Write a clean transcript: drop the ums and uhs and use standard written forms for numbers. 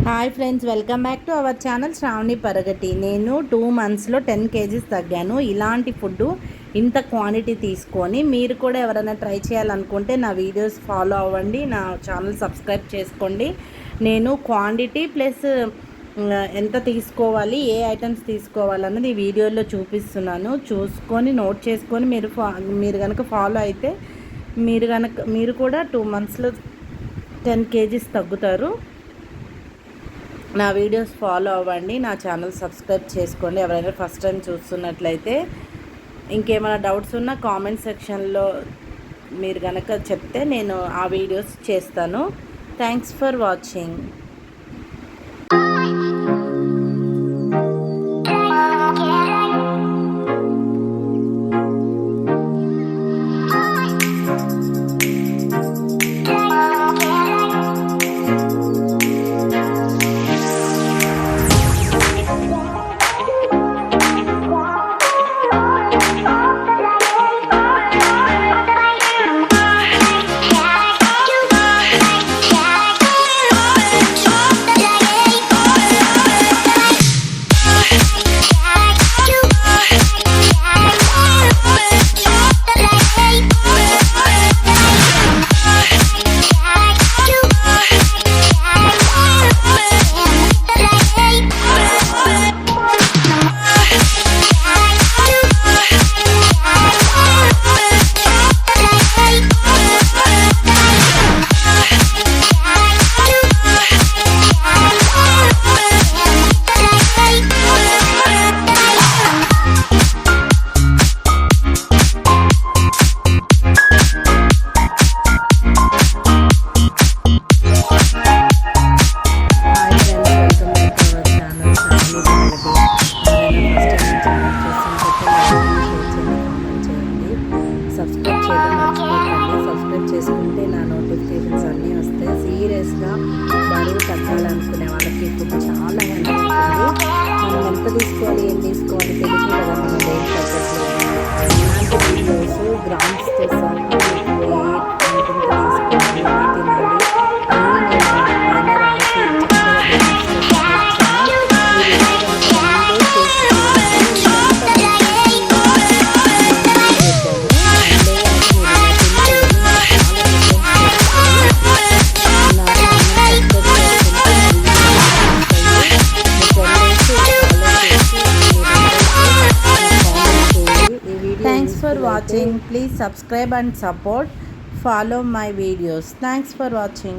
Hi friends, welcome back to our channel Sravani Paragati. నేను 2 monthsలో 10 kgs తగ్గాను. ఇలాంటి food ఇంత క్వాంటిటీ తీసుకొని మీరు కూడా ఎవరైనా ట్రై చేయాలనుకుంటే నా వీడియోస్ ఫాలో అవ్వండి, నా ఛానల్ సబ్స్క్రైబ్ చేసుకోండి. నేను క్వాంటిటీ ప్లస్ ఎంత తీసుకోవాలి, ఏ ఐటమ్స్ తీసుకోవాలన్నది ఈ వీడియోలో చూపిస్తున్నాను. చూసుకొని నోట్ చేసుకొని మీరు కనుక ఫాలో అయితే మీరు కూడా 2 monthsలో 10 kgs తగ్గుతారు. నా వీడియోస్ ఫాలో అవ్వండి, నా ఛానల్ సబ్స్క్రైబ్ చేసుకోండి. ఎవరైనా ఫస్ట్ టైం చూస్తున్నట్లయితే ఇంకేమైనా డౌట్స్ ఉన్నా కామెంట్ సెక్షన్లో మీరు కనుక చెప్తే నేను ఆ వీడియోస్ చేస్తాను. Thanks for watching. సబ్స్క్రైబ్ చేసుకుంటే నా నోటిఫికేషన్స్ అన్నీ వస్తాయి. సీరియస్గా బరువు తగ్గాలనుకునే వాళ్ళకి ఫుడ్ చాలా హెల్ప్ అవుతుంది. మనం ఎంత తీసుకోవాలి, ఏం తీసుకోవాలి తెలుసు కదా, మనం ఏం తగ్గట్లేదు. ఇలాంటి వీడియోస్ గ్రామ్స్తో సహా Thanks for watching. Please subscribe and support. Follow my videos. Thanks for watching.